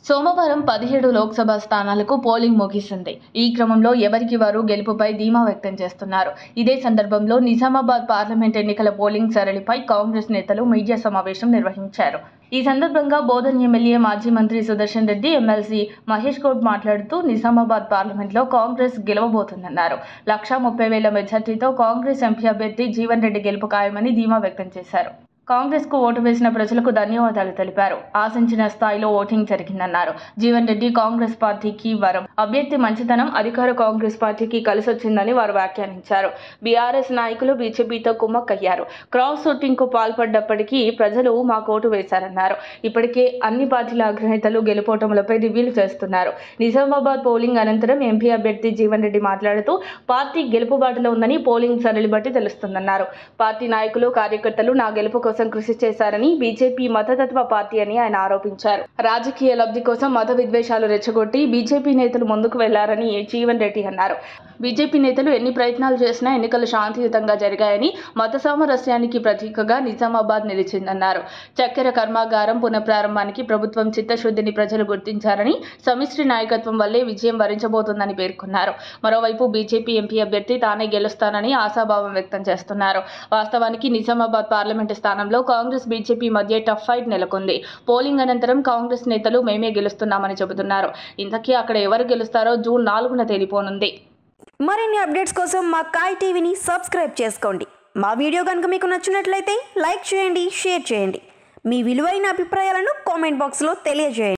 సోమవారం 17 లోక్సభ స్థానాలకు పోలింగ్ ముగిసింది. ఈ క్రమంలో ఎవరికి వారు గెలుపుపై ధీమా వ్యక్తం చేస్తున్నారు. ఇదే సందర్భంలో నిజామాబాద్ పార్లమెంట్ ఎన్నికల పోలింగ్ సరళిపై కాంగ్రెస్ నేతలు మీడియా సమావేశం నిర్వహించారు. ఈ సందర్భంగా బోధన్ ఎమ్మెల్యే మాజీ మంత్రి సుదర్శన్ రెడ్డి, ఎమ్మెల్సీ మహేష్ గౌడ్ మాట్లాడుతూ నిజామాబాద్ పార్లమెంట్లో కాంగ్రెస్ గెలవబోతుందన్నారు. 1,30,000 మెజార్టీతో కాంగ్రెస్ ఎంపీ అభ్యర్థి జీవన్ రెడ్డి గెలుపు ఖాయమని ధీమా వ్యక్తం చేశారు. కాంగ్రెస్ కు ఓటు వేసిన ప్రజలకు ధన్యవాదాలు తెలిపారు. ఆశించిన స్థాయిలో ఓటింగ్ జరిగిందన్నారు. జీవన్ రెడ్డి కాంగ్రెస్ పార్టీకి వరం, అభ్యర్థి మంచితనం అధికార కాంగ్రెస్ పార్టీకి కలిసొచ్చిందని వారు వ్యాఖ్యానించారు. బీఆర్ఎస్ నాయకులు బీజేపీతో కుమ్మక్కయ్యారు. క్రాస్ ఓటింగ్ కు పాల్పడ్డప్పటికీ ప్రజలు మాకు ఓటు వేశారన్నారు. ఇప్పటికే అన్ని పార్టీల అగ్రనేతలు గెలుపోటములపై రివ్యూలు చేస్తున్నారు. నిజామాబాద్ పోలింగ్ అనంతరం ఎంపీ అభ్యర్థి జీవన్ రెడ్డి మాట్లాడుతూ పార్టీ గెలుపుబాటులో ఉందని పోలింగ్ సరళి బట్టి తెలుస్తుందన్నారు. పార్టీ నాయకులు, కార్యకర్తలు నా గెలుపు కోసం కృషి చేశారని, బీజేపీ మతతత్వ పార్టీ అని ఆయన ఆరోపించారు. రాజకీయ లబ్ధి కోసం మత విద్వేషాలు రెచ్చగొట్టి బీజేపీ నేతలు ముందుకు వెళ్లారని జీవన్ రెడ్డి అన్నారు. బీజేపీ నేతలు ఎన్ని ప్రయత్నాలు చేసినా ఎన్నికలు శాంతియుతంగా జరిగాయని, మత సామరస్యానికి ప్రతీకగా నిజామాబాద్ నిలిచిందన్నారు. చక్కెర కర్మాగారం పునఃప్రారంభానికి ప్రభుత్వం చిత్తశుద్ధిని ప్రజలు గుర్తించారని, సమిష్టి నాయకత్వం వల్లే విజయం వరించబోతోందని పేర్కొన్నారు. మరోవైపు బీజేపీ ఎంపీ అభ్యర్థి తానే గెలుస్తానని ఆశాభావం వ్యక్తం చేస్తున్నారు. వాస్తవానికి నిజామాబాద్ పార్లమెంటు స్థానంలో కాంగ్రెస్ బీజేపీ మధ్య టఫ్ ఫైట్ నెలకొంది. పోలింగ్ అనంతరం కాంగ్రెస్ నేతలు మేమే గెలుస్తున్నామని చెబుతున్నారు. ఇంతకీ అక్కడ ఎవరు గెలుస్తారో జూన్ 4న తేలిపోనుంది. మరిన్ని అప్డేట్స్ కోసం మా కాయ్ టీవీని సబ్స్క్రైబ్ చేసుకోండి. మా వీడియో కనుక మీకు నచ్చినట్లయితే లైక్ చేయండి, షేర్ చేయండి. మీ విలువైన అభిప్రాయాలను కామెంట్ బాక్స్లో తెలియజేయండి.